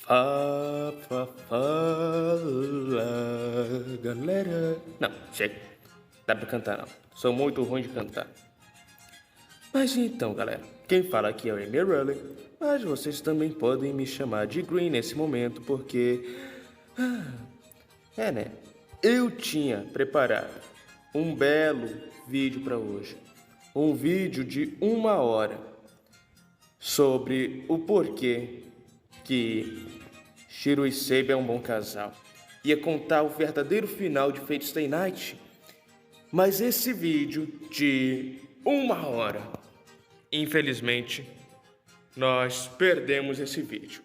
Fala, galera. Não, chega. Dá pra cantar não. Sou muito ruim de cantar. Mas então, galera, quem fala aqui é o Emerald, mas vocês também podem me chamar de Green nesse momento, porque... né? Eu tinha preparado um belo vídeo para hoje. Um vídeo de 1 hora sobre o porquê que Shiro e Seiba é um bom casal. Ia contar o verdadeiro final de Fate Stay Night. Mas esse vídeo de 1 hora, infelizmente, nós perdemos esse vídeo.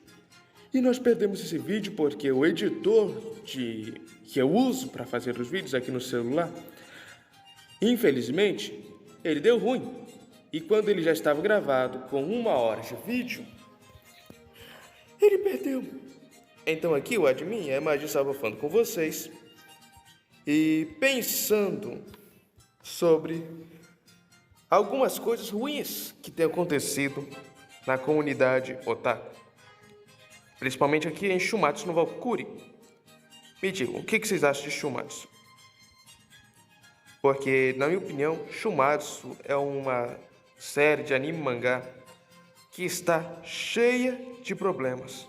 E nós perdemos esse vídeo porque o editor que eu uso para fazer os vídeos aqui no celular, infelizmente, ele deu ruim. E quando ele já estava gravado com 1 hora de vídeo, ele perdeu. Então aqui o admin é mais desabafando com vocês e pensando sobre algumas coisas ruins que têm acontecido na comunidade otaku. Principalmente aqui em Shumatsu no Valkyrie. Me digam, o que vocês acham de Shumatsu? Porque, na minha opinião, Shumatsu é uma série de anime mangá que está cheia de problemas.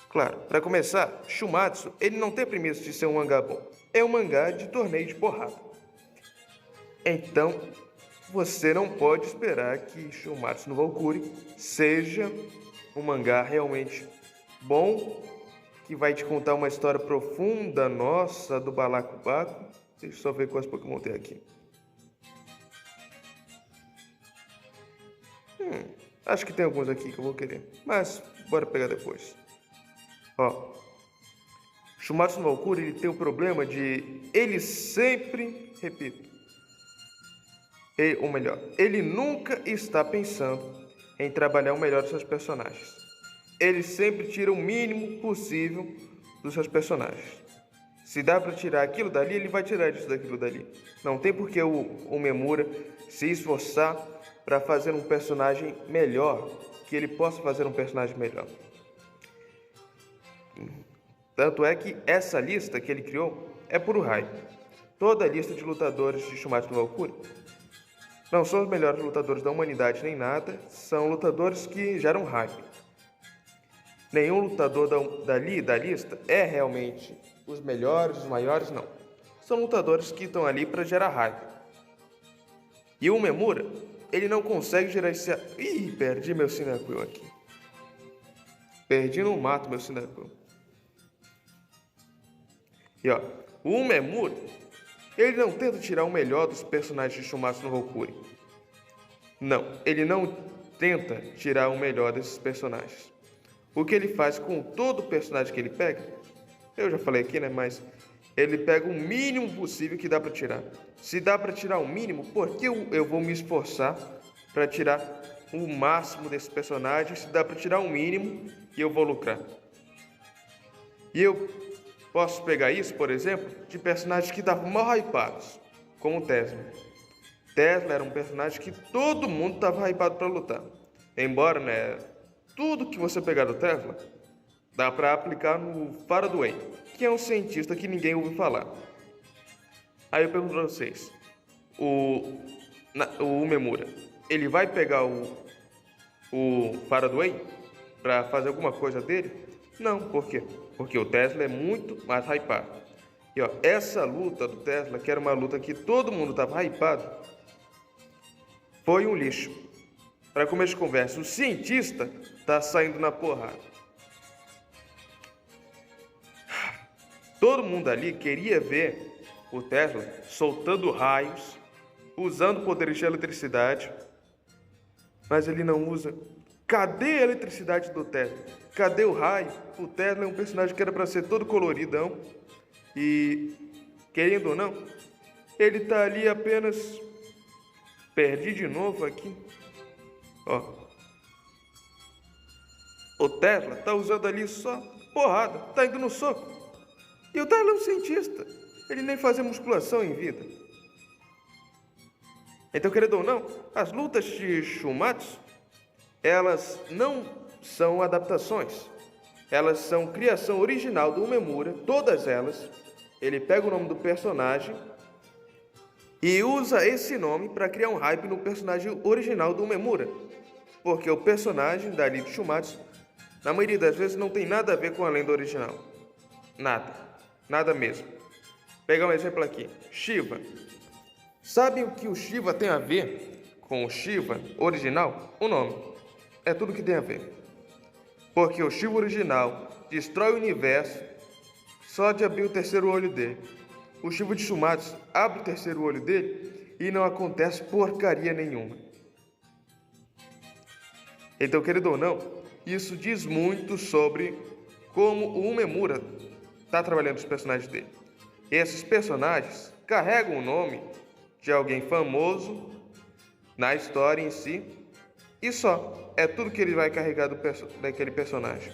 Claro, para começar, Shumatsu, ele não tem premissa de ser um mangá bom. É um mangá de torneio de porrada. Então, você não pode esperar que Shumatsu no Valkyrie seja um mangá realmente bom, que vai te contar uma história profunda, nossa, do Balacobaco. Deixa eu só ver quais Pokémon tem aqui. Acho que tem alguns aqui que eu vou querer, mas bora pegar depois. Ó, Shumatsu no Valkyrie, ele tem o problema de... Ele sempre, repito, ou melhor, ele nunca está pensando em trabalhar o melhor dos seus personagens. Ele sempre tira o mínimo possível dos seus personagens. Se dá para tirar aquilo dali, ele vai tirar isso daquilo dali. Não tem por que o Memura se esforçar para fazer um personagem melhor, que ele possa fazer um personagem melhor. Tanto é que essa lista que ele criou é puro hype. Toda a lista de lutadores de Shumatsu no Valkyrie não são os melhores lutadores da humanidade nem nada, são lutadores que geram hype. Nenhum lutador da lista é realmente os melhores, os maiores, não. São lutadores que estão ali para gerar hype. E o Memura, ele não consegue gerar esse... Ih, perdi meu Cyndaquil aqui. Perdi no mato meu Cyndaquil. E ó, o Memura, ele não tenta tirar o melhor dos personagens de Shumatsu no Valkyrie. Não, ele não tenta tirar o melhor desses personagens. O que ele faz com todo personagem que ele pega, eu já falei aqui, né, mas ele pega o mínimo possível que dá para tirar. Se dá para tirar o mínimo, por que eu vou me esforçar para tirar o máximo desses personagens? Se dá para tirar o mínimo e eu vou lucrar. E eu posso pegar isso, por exemplo, de personagens que estavam mal hypados, como o Tesla. Tesla era um personagem que todo mundo estava hypado para lutar. Embora, né, tudo que você pegar do Tesla, dá para aplicar no Faradway, que é um cientista que ninguém ouve falar. Aí eu pergunto para vocês, o Memura, ele vai pegar o Faradway para fazer alguma coisa dele? Não, por quê? Porque o Tesla é muito mais hypado. E ó, essa luta do Tesla, que era uma luta que todo mundo estava hypado, foi um lixo. Para começo de conversa, o cientista tá saindo na porrada. Todo mundo ali queria ver o Tesla soltando raios, usando poderes de eletricidade, mas ele não usa. Cadê a eletricidade do Tesla? Cadê o raio? O Tesla é um personagem que era para ser todo coloridão e, querendo ou não, ele tá ali apenas... Perdi de novo aqui. Ó. O Tesla tá usando ali só porrada, tá indo no soco. E o Tesla é um cientista. Ele nem fazia musculação em vida. Então, querendo ou não, as lutas de Shumatsu, elas não são adaptações. Elas são criação original do Umemura, todas elas. Ele pega o nome do personagem e usa esse nome para criar um hype no personagem original do Umemura. Porque o personagem dali de Shumatsu, na maioria das vezes, não tem nada a ver com a lenda original. Nada. Nada mesmo. Vou pegar um exemplo aqui. Shiva. Sabe o que o Shiva tem a ver com o Shiva original? O nome. É tudo que tem a ver. Porque o Shiva original destrói o universo só de abrir o terceiro olho dele. O Shiva de Shumatsu abre o terceiro olho dele e não acontece porcaria nenhuma. Então, querido ou não, isso diz muito sobre como o Umemura está trabalhando os personagens dele. Esses personagens carregam o nome de alguém famoso na história em si e só. É tudo que ele vai carregar daquele personagem.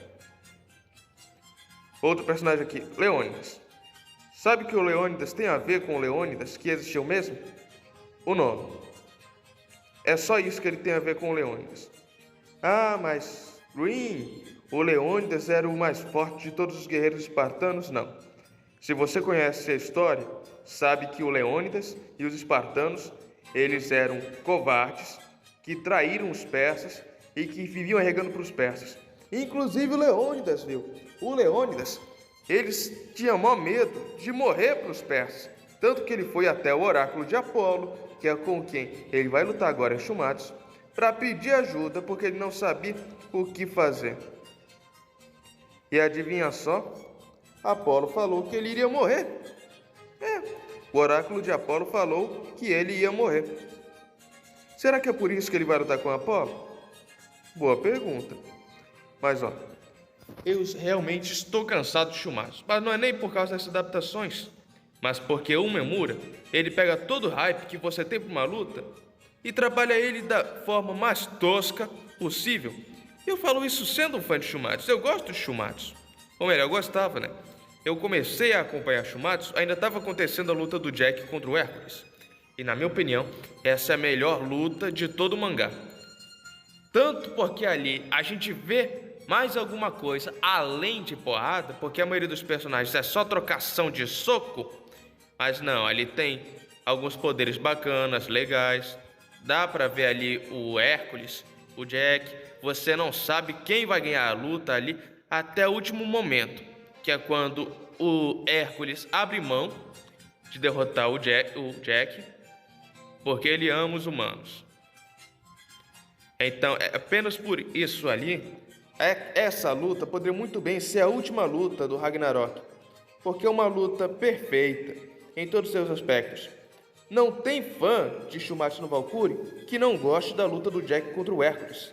Outro personagem aqui, Leônidas. Sabe que o Leônidas tem a ver com o Leônidas que existiu mesmo? O nome. É só isso que ele tem a ver com o Leônidas. Ah, mas Green, o Leônidas era o mais forte de todos os guerreiros espartanos? Não. Se você conhece a história, sabe que o Leônidas e os espartanos, eles eram covardes, que traíram os persas e que viviam arregando para os persas. Inclusive o Leônidas, viu? O Leônidas, eles tinham maior medo de morrer para os persas. Tanto que ele foi até o oráculo de Apolo, que é com quem ele vai lutar agora em Shumatsu, para pedir ajuda, porque ele não sabia o que fazer. E adivinha só? Apolo falou que ele iria morrer. O oráculo de Apolo falou que ele ia morrer. Será que é por isso que ele vai lutar com Apolo? Boa pergunta. Mas ó, eu realmente estou cansado de Shumatsu. Mas não é nem por causa dessas adaptações, mas porque o Umemura, ele pega todo o hype que você tem para uma luta e trabalha ele da forma mais tosca possível. Eu falo isso sendo um fã de Shumatsu. Eu gosto de Shumatsu. Ou melhor, eu gostava, né? Eu comecei a acompanhar Shumatsu, ainda estava acontecendo a luta do Jack contra o Hércules. E na minha opinião, essa é a melhor luta de todo o mangá. Tanto porque ali a gente vê mais alguma coisa além de porrada, porque a maioria dos personagens é só trocação de soco. Mas não, ali tem alguns poderes bacanas, legais. Dá pra ver ali o Hércules, o Jack. Você não sabe quem vai ganhar a luta ali até o último momento, que é quando o Hércules abre mão de derrotar o Jack, porque ele ama os humanos. Então, apenas por isso ali, essa luta poderia muito bem ser a última luta do Ragnarok, porque é uma luta perfeita em todos os seus aspectos. Não tem fã de Shumatsu no Valkyrie que não goste da luta do Jack contra o Hércules.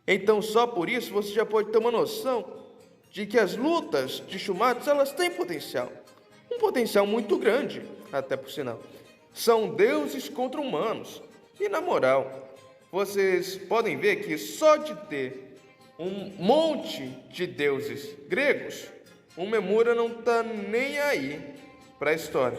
Então, só por isso você já pode ter uma noção de que as lutas de Shumatsu, elas têm potencial. Um potencial muito grande, até por sinal. São deuses contra humanos. E na moral, vocês podem ver que só de ter um monte de deuses gregos, o Umemura não está nem aí para a história.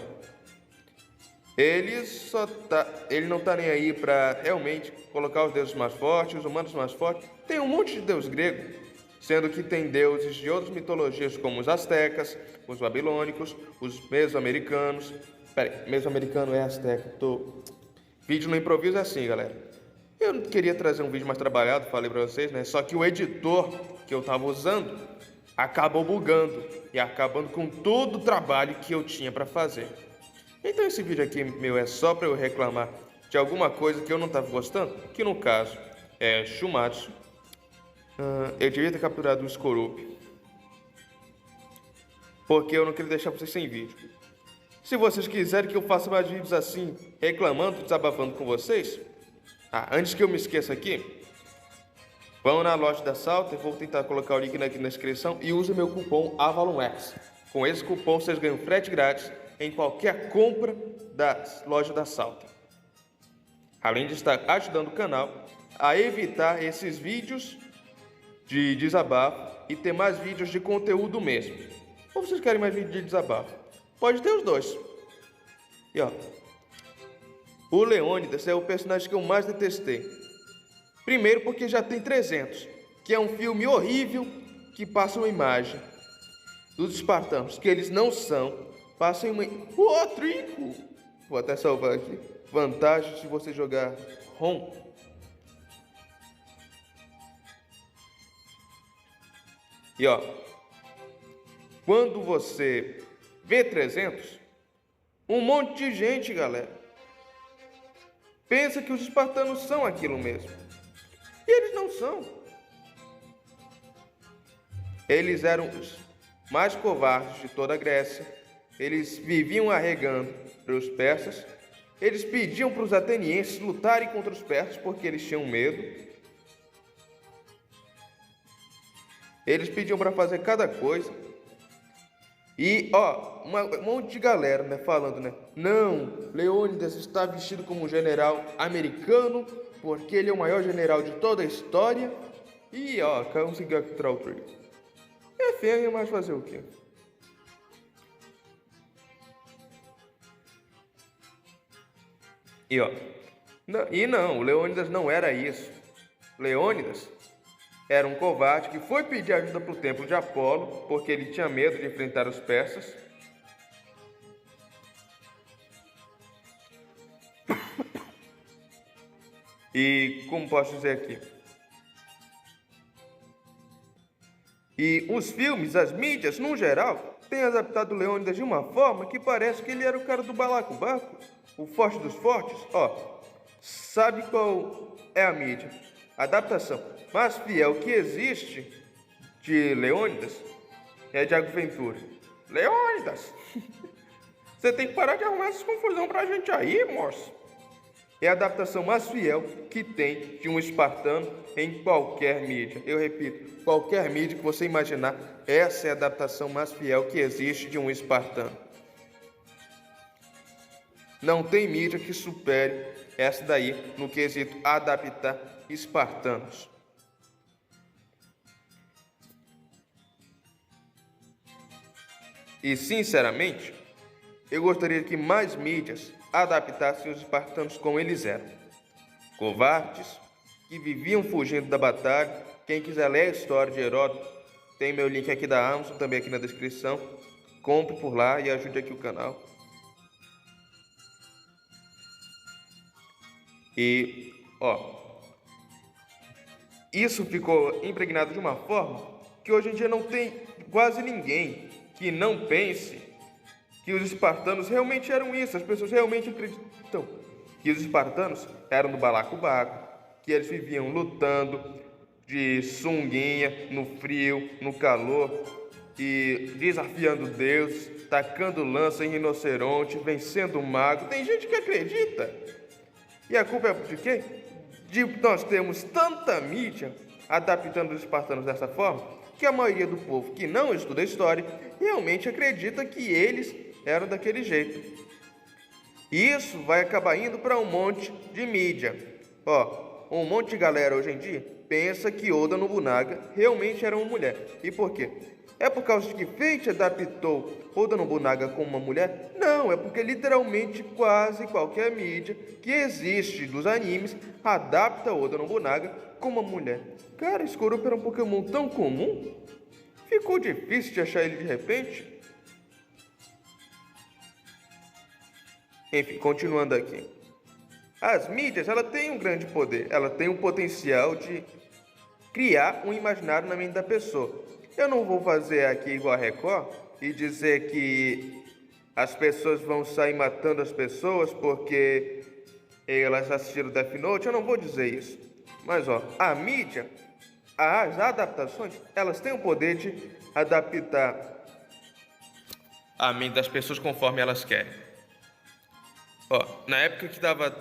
Ele não está nem aí para realmente colocar os deuses mais fortes, os humanos mais fortes. Tem um monte de deus grego, sendo que tem deuses de outras mitologias como os astecas, os babilônicos, os mesoamericanos. Peraí, mesoamericano é asteca. Vídeo no improviso é assim, galera. Eu queria trazer um vídeo mais trabalhado, falei pra vocês, né? Só que o editor que eu tava usando acabou bugando e acabando com todo o trabalho que eu tinha pra fazer. Então esse vídeo aqui, meu, é só pra eu reclamar de alguma coisa que eu não tava gostando, que no caso é Shumatsu. Eu devia ter capturado um Skorupi, porque eu não queria deixar vocês sem vídeo. Se vocês quiserem que eu faça mais vídeos assim, reclamando, desabafando com vocês, antes que eu me esqueça aqui, vão na loja da Salter, vou tentar colocar o link aqui na descrição e use meu cupom AvalonX. Com esse cupom vocês ganham frete grátis em qualquer compra da loja da Salter. Além de estar ajudando o canal a evitar esses vídeos de desabafo e ter mais vídeos de conteúdo mesmo. Ou vocês querem mais vídeos de desabafo? Pode ter os dois. E ó, o Leônidas é o personagem que eu mais detestei. Primeiro porque já tem 300, que é um filme horrível, que passa uma imagem dos espartanos que eles não são, passam uma... Ô, Trico! Vou até salvar aqui. Vantagem se você jogar ROM. E ó, quando você vê 300, um monte de gente, galera, pensa que os espartanos são aquilo mesmo. E eles não são. Eles eram os mais covardes de toda a Grécia. Eles viviam arregando para os persas. Eles pediam para os atenienses lutarem contra os persas porque eles tinham medo. Eles pediam para fazer cada coisa. E, ó, um monte de galera, né, falando, né? Não, Leônidas está vestido como um general americano porque ele é o maior general de toda a história. E, ó, conseguiu capturar o Trigo. É feio, mas fazer o quê? E, ó, não, o Leônidas não era isso. Leônidas era um covarde que foi pedir ajuda para o templo de Apolo, porque ele tinha medo de enfrentar os persas. E como posso dizer aqui? E os filmes, as mídias, no geral, têm adaptado Leônidas de uma forma que parece que ele era o cara do balacobaco, o forte dos fortes. Ó, sabe qual é a mídia? A adaptação mais fiel que existe de Leônidas é Thiago Ventura. Leônidas! Você tem que parar de arrumar essas confusão pra gente aí, moço. É a adaptação mais fiel que tem de um espartano em qualquer mídia. Eu repito, qualquer mídia que você imaginar, essa é a adaptação mais fiel que existe de um espartano. Não tem mídia que supere essa daí no quesito adaptar espartanos. E, sinceramente, eu gostaria que mais mídias adaptassem os espartanos como eles eram. Covardes, que viviam fugindo da batalha. Quem quiser ler a história de Heródoto, tem meu link aqui da Amazon, também aqui na descrição. Compre por lá e ajude aqui o canal. E, ó, isso ficou impregnado de uma forma que hoje em dia não tem quase ninguém que não pense que os espartanos realmente eram isso. As pessoas realmente acreditam que os espartanos eram do balacobaco, que eles viviam lutando de sunguinha, no frio, no calor, e desafiando Deus, tacando lança em rinoceronte, vencendo o mago. Tem gente que acredita. E a culpa é de quê? De nós termos tanta mídia adaptando os espartanos dessa forma, que a maioria do povo que não estuda história realmente acredita que eles eram daquele jeito. E isso vai acabar indo para um monte de mídia. Ó, um monte de galera hoje em dia pensa que Oda Nobunaga realmente era uma mulher. E por quê? É por causa de que Fate adaptou Oda Nobunaga como uma mulher? Não, é porque literalmente quase qualquer mídia que existe dos animes adapta Oda Nobunaga como uma mulher. Cara, Skorupi era um Pokémon tão comum? Ficou difícil de achar ele de repente? Enfim, continuando aqui. As mídias, ela tem um grande poder. Ela tem o potencial de criar um imaginário na mente da pessoa. Eu não vou fazer aqui igual a Record e dizer que as pessoas vão sair matando as pessoas porque elas assistiram Death Note. Eu não vou dizer isso. Mas, ó, a mídia, as adaptações, elas têm o poder de adaptar a mente das pessoas conforme elas querem. Ó, na época que tava...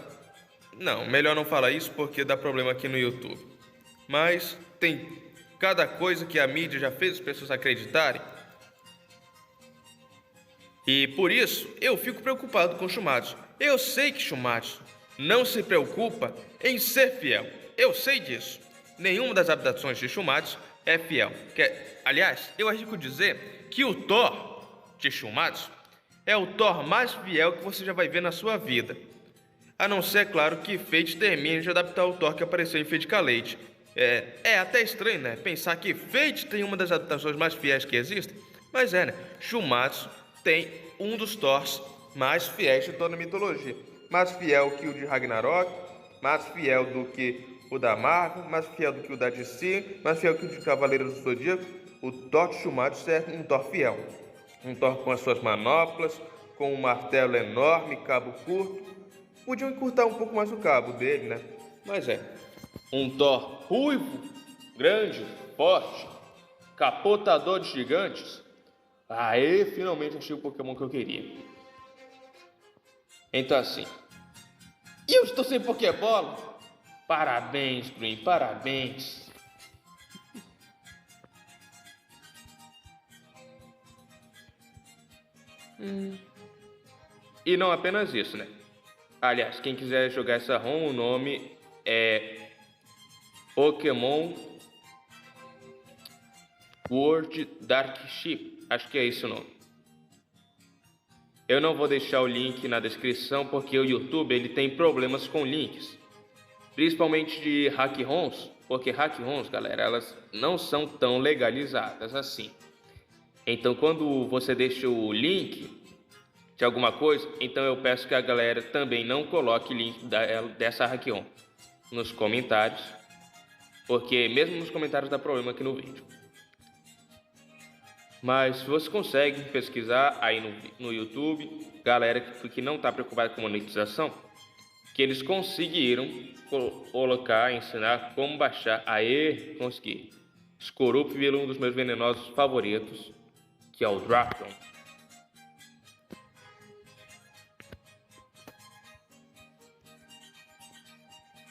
Não, melhor não falar isso porque dá problema aqui no YouTube. Mas tem cada coisa que a mídia já fez as pessoas acreditarem. E por isso, eu fico preocupado com Shumatsu. Eu sei que Shumatsu não se preocupa em ser fiel. Eu sei disso. Nenhuma das adaptações de Shumatsu é fiel. Aliás, eu arrisco dizer que o Thor de Shumatsu é o Thor mais fiel que você já vai ver na sua vida. A não ser, claro, que Fate termine de adaptar o Thor que apareceu em Fate Kaleid. É até estranho, né? Pensar que Fate tem uma das adaptações mais fiéis que existem. Mas né? Shumatsu tem um dos Thors mais fiéis de toda a mitologia. Mais fiel que o de Ragnarok, mais fiel do que o da Marvel, mais fiel do que o da DC, mais fiel que o de Cavaleiros do Zodíaco. O Thor de Shumatsu é um Thor fiel. Um Thor com as suas manoplas, com um martelo enorme, cabo curto. Podiam encurtar um pouco mais o cabo dele, né? Mas um Thor ruivo, grande, forte, capotador de gigantes. Aê, finalmente achei o Pokémon que eu queria. Então assim, e eu estou sem Pokébola? Parabéns, Green, parabéns. E não apenas isso, né? Aliás, quem quiser jogar essa ROM, o nome é Pokémon World Dark Ship. Acho que é esse o nome. Eu não vou deixar o link na descrição porque o YouTube ele tem problemas com links. Principalmente de hack ROMs, porque hack ROMs, galera, elas não são tão legalizadas assim. Então quando você deixa o link de alguma coisa, então eu peço que a galera também não coloque link dessa hack ROM nos comentários, porque mesmo nos comentários dá problema aqui no vídeo. Mas se você consegue pesquisar aí no YouTube, galera que não está preocupada com monetização, que eles conseguiram colocar, ensinar como baixar. Aê, consegui. Skorup virou um dos meus venenosos favoritos, que é o Dragon.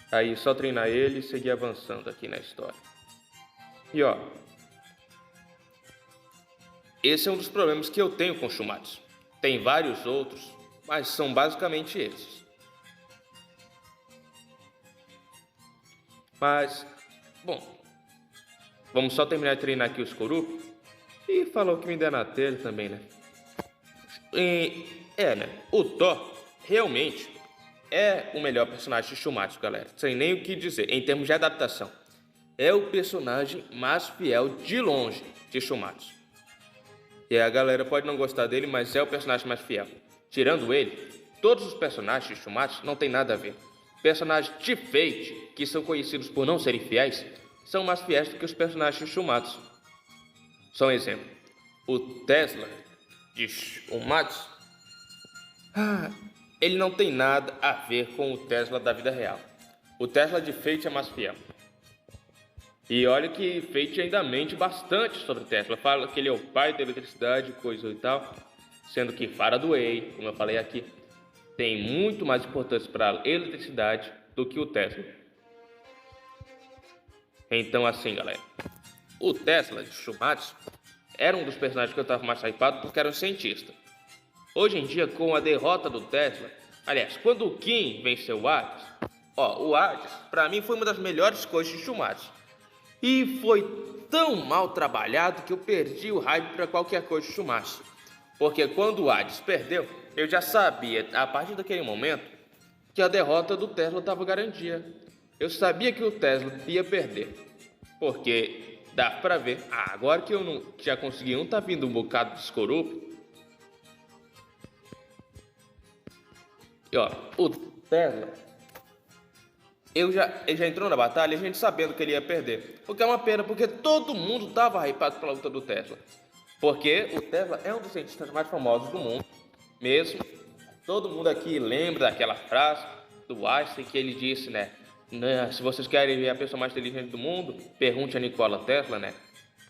Aí só treinar ele e seguir avançando aqui na história. E ó, esse é um dos problemas que eu tenho com Shumatsu. Tem vários outros, mas são basicamente esses. Mas, bom, vamos só terminar de treinar aqui os Skorup. E falou que me der na telha também, né? Né? O Thor realmente é o melhor personagem de Shumatsu, galera. Sem nem o que dizer, em termos de adaptação. É o personagem mais fiel de longe de Shumatsu. E a galera pode não gostar dele, mas é o personagem mais fiel. Tirando ele, todos os personagens de Shumatsu não tem nada a ver. Personagens de Fate, que são conhecidos por não serem fiéis, são mais fiéis do que os personagens de Shumatsu. Só um exemplo. O Tesla de Shumatsu, ele não tem nada a ver com o Tesla da vida real. O Tesla de Fate é mais fiel. E olha que Fate ainda mente bastante sobre Tesla. Fala que ele é o pai da eletricidade, coisa e tal. Sendo que Faraday, como eu falei aqui, tem muito mais importância para a eletricidade do que o Tesla. Então assim, galera, o Tesla de Shumatsu era um dos personagens que eu estava mais hypado porque era um cientista. Hoje em dia, com a derrota do Tesla, aliás, quando o Kim venceu o Hades, o Hades, pra mim, foi uma das melhores coisas de Shumatsu. E foi tão mal trabalhado que eu perdi o hype pra qualquer coisa de Shumatsu. Porque quando o Hades perdeu, eu já sabia, a partir daquele momento, que a derrota do Tesla estava garantia. Eu sabia que o Tesla ia perder. Porque dá pra ver, agora que eu não, já consegui tá vindo um bocado de Skorup. E o Tesla, ele já entrou na batalha, a gente sabendo que ele ia perder. O que é uma pena, porque todo mundo estava hypado pela luta do Tesla. Porque o Tesla é um dos cientistas mais famosos do mundo, mesmo. Todo mundo aqui lembra daquela frase do Einstein que ele disse, né? Se vocês querem ver a pessoa mais inteligente do mundo, pergunte a Nikola Tesla, né?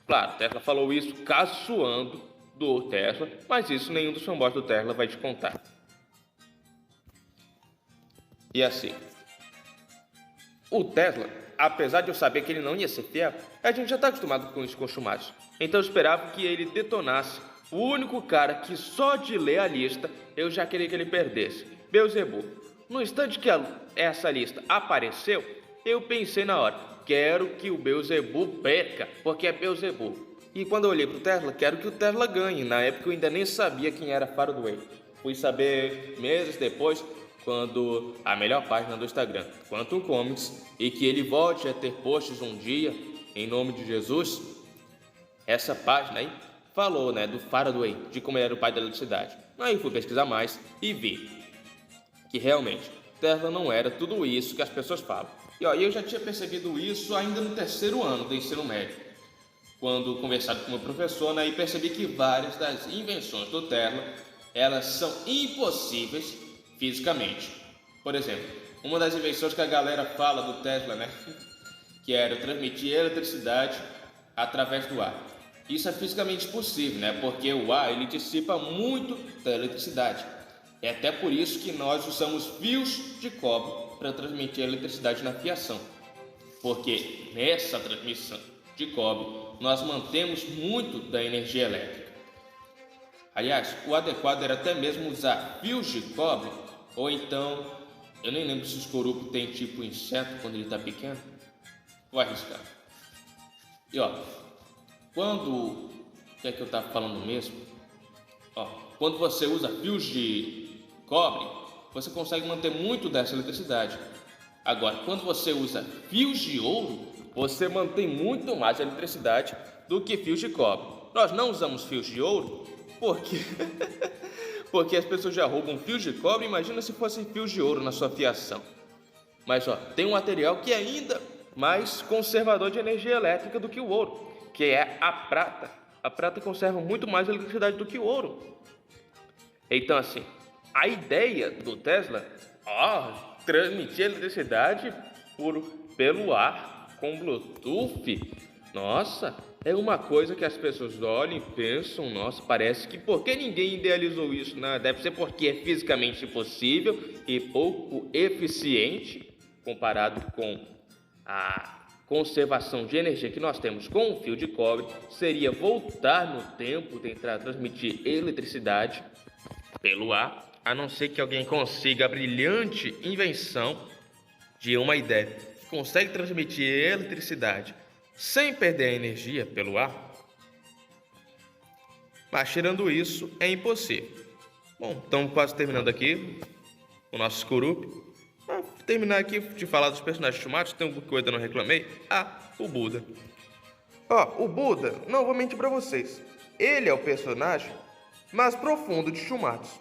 Claro, Tesla falou isso caçoando do Tesla, mas isso nenhum dos fanboys do Tesla vai te contar. E assim, o Tesla, apesar de eu saber que ele não ia ser fiel, a gente já está acostumado com isso com o Shumatsu. Então eu esperava que ele detonasse o único cara que só de ler a lista eu já queria que ele perdesse, Beelzebub. No instante que essa lista apareceu, eu pensei na hora, quero que o Beelzebub perca, porque é Beelzebub. E quando eu olhei pro Tesla, quero que o Tesla ganhe. Na época eu ainda nem sabia quem era Faraday. Fui saber meses depois quando a melhor página do Instagram, Quantum Comics, e que ele volte a ter posts um dia, em nome de Jesus. Essa página aí falou, do Faraday, de como ele era o pai da eletricidade. Aí fui pesquisar mais e vi que realmente Tesla não era tudo isso que as pessoas falam. E eu já tinha percebido isso ainda no terceiro ano do ensino médio, quando conversado com o meu professor, e percebi que várias das invenções do Tesla, elas são impossíveis fisicamente. Por exemplo, uma das invenções que a galera fala do Tesla, que era transmitir eletricidade através do ar. Isso é fisicamente possível, porque o ar ele dissipa muito da eletricidade. É até por isso que nós usamos fios de cobre para transmitir a eletricidade na fiação, porque nessa transmissão de cobre nós mantemos muito da energia elétrica. Aliás, o adequado era até mesmo usar fios de cobre, ou então, eu nem lembro se o escorupo tem tipo inseto quando ele está pequeno. Vou arriscar. E o que é que eu estava falando mesmo? Quando você usa fios de cobre, você consegue manter muito dessa eletricidade. Agora, quando você usa fios de ouro, você mantém muito mais eletricidade do que fios de cobre. Nós não usamos fios de ouro porque as pessoas já roubam fios de cobre. Imagina se fossem fios de ouro na sua fiação. Mas tem um material que é ainda mais conservador de energia elétrica do que o ouro, que é a prata. A prata conserva muito mais eletricidade do que o ouro. Então, assim, a ideia do Tesla, transmitir eletricidade pelo ar com Bluetooth, nossa, é uma coisa que as pessoas olham e pensam, nossa, parece que por que ninguém idealizou isso? Deve ser porque é fisicamente impossível e pouco eficiente comparado com a conservação de energia que nós temos com o fio de cobre. Seria voltar no tempo, tentar transmitir eletricidade pelo ar, a não ser que alguém consiga a brilhante invenção de uma ideia que consegue transmitir eletricidade sem perder a energia pelo ar. Mas tirando isso, é impossível. Bom, estamos quase terminando aqui o nosso escorupe. Vou terminar aqui de falar dos personagens chumados. Tem alguma coisa que eu não reclamei? O Buda. O Buda, não vou mentir para vocês, ele é o personagem mais profundo de Shumatsu.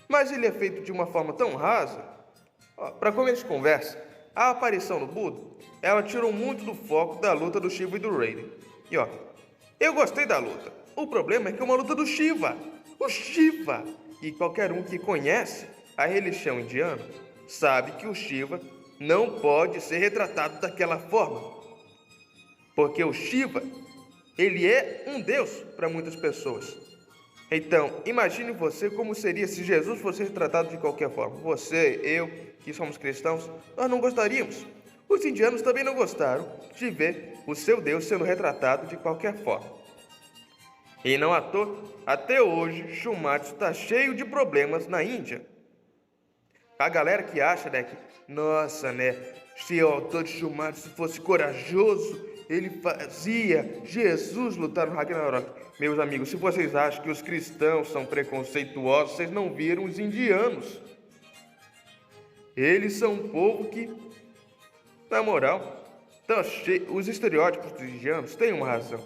Mas ele é feito de uma forma tão rasa. Para começo de conversa, a aparição do Buda, ela tirou muito do foco da luta do Shiva e do Raiden. E eu gostei da luta. O problema é que é uma luta do Shiva. O Shiva! E qualquer um que conhece a religião indiana sabe que o Shiva não pode ser retratado daquela forma. Porque o Shiva, ele é um deus para muitas pessoas. Então, imagine você como seria se Jesus fosse retratado de qualquer forma. Você, eu, que somos cristãos, nós não gostaríamos. Os indianos também não gostaram de ver o seu Deus sendo retratado de qualquer forma. E não à toa, até hoje, Shumatsu está cheio de problemas na Índia. A galera que acha, que, nossa, se o autor de Shumatsu fosse corajoso, ele fazia Jesus lutar no Ragnarok. Meus amigos, se vocês acham que os cristãos são preconceituosos, vocês não viram os indianos. Eles são um povo que, na moral, os estereótipos dos indianos têm uma razão.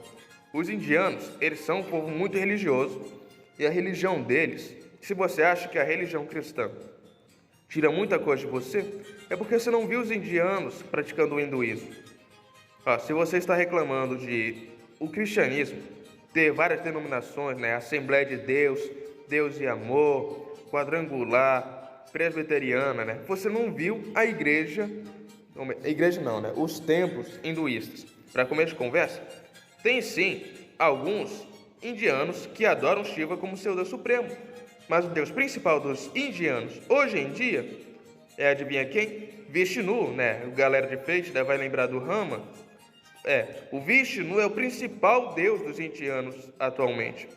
Os indianos, eles são um povo muito religioso, e a religião deles, se você acha que a religião cristã tira muita coisa de você, é porque você não viu os indianos praticando o hinduísmo. Se você está reclamando de o cristianismo ter várias denominações, Assembleia de Deus, Deus e Amor, Quadrangular, Presbiteriana, você não viu a igreja não, os templos hinduístas. Para começo de conversa, tem sim alguns indianos que adoram Shiva como seu Deus supremo, mas o Deus principal dos indianos hoje em dia adivinha quem? Vishnu, O galera de Fate vai lembrar do Rama. O Vishnu é o principal deus dos indianos atualmente.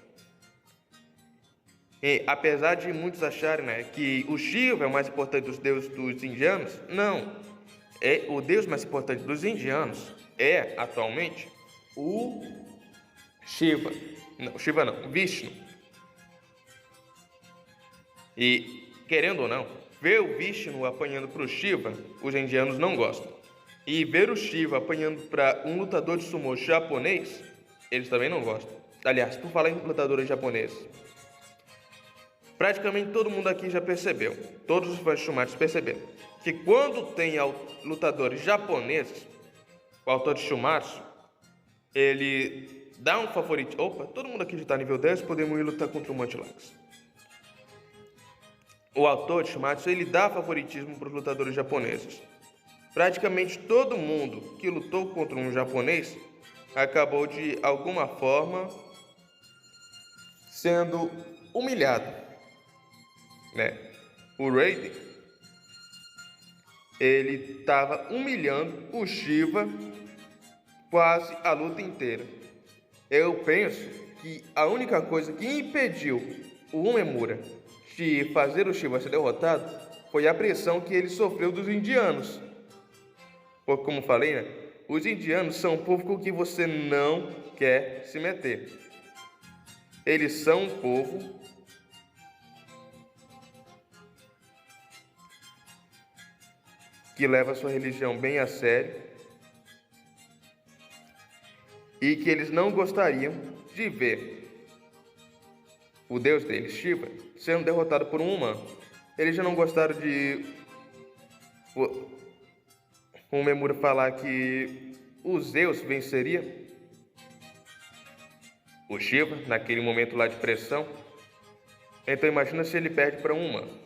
E apesar de muitos acharem que o Shiva é o mais importante dos deuses dos indianos, não. O deus mais importante dos indianos atualmente o Shiva. Não, Shiva não, Vishnu. E, querendo ou não, ver o Vishnu apanhando para o Shiva, os indianos não gostam. E ver o Shiva apanhando para um lutador de sumô japonês, eles também não gostam. Aliás, por falar em lutadores japoneses, praticamente todo mundo aqui já percebeu, todos os fãs de Shumatsu perceberam, que quando tem lutadores japoneses, o autor de Shumatsu, ele dá um favorito. Opa, todo mundo aqui já está nível 10, podemos ir lutar contra o Mantilax. O autor de Shumatsu, ele dá favoritismo para os lutadores japoneses. Praticamente todo mundo que lutou contra um japonês acabou de alguma forma sendo humilhado, né? O Raiden, ele estava humilhando o Shiva quase a luta inteira. Eu penso que a única coisa que impediu o Umemura de fazer o Shiva ser derrotado foi a pressão que ele sofreu dos indianos. Porque, como falei, né? Os indianos são um povo com que você não quer se meter. Eles são um povo que leva a sua religião bem a sério e que eles não gostariam de ver o deus deles, Shiva, sendo derrotado por um humano. Eles já não gostaram de o Umemura falar que o Zeus venceria o Shiva naquele momento lá de pressão. Então imagina se ele perde para um humano.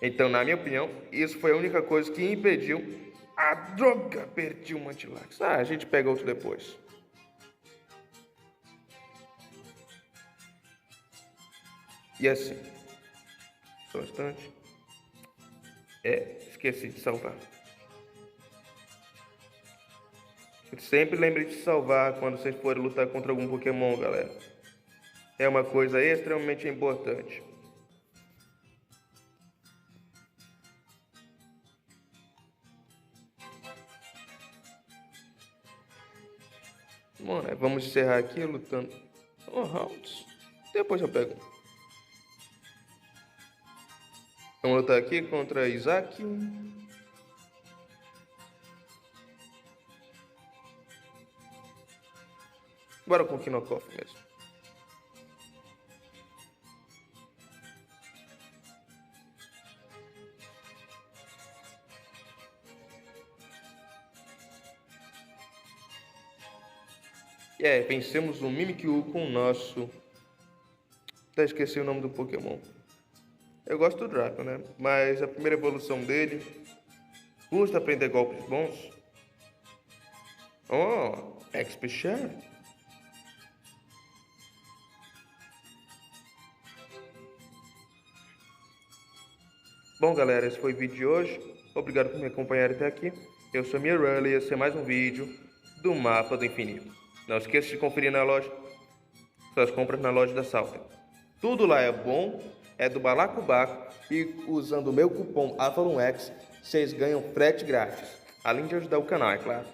Então, na minha opinião, isso foi a única coisa que impediu. A droga, perdi o Mantilax. A gente pega outro depois. E assim, só um instante. Esqueci de salvar. Sempre lembre de salvar quando vocês forem lutar contra algum Pokémon, galera. É uma coisa extremamente importante. Bom, né? Vamos encerrar aqui lutando rounds. Depois eu pego. Vamos lutar aqui contra Isaac. Bora com o Kinokov mesmo. Vencemos o Mimikyu com o nosso... Até esqueci o nome do Pokémon. Eu gosto do Draco, né? Mas a primeira evolução dele... Custa aprender golpes bons. Oh, XP Share. Bom, galera, esse foi o vídeo de hoje. Obrigado por me acompanhar até aqui. Eu sou Mirrorly e esse é mais um vídeo do Mapa do Infinito. Não esqueça de conferir na loja suas compras na loja da Salter. Tudo lá é bom, é do Balacobaco e usando o meu cupom AvalonX, vocês ganham frete grátis. Além de ajudar o canal, é claro.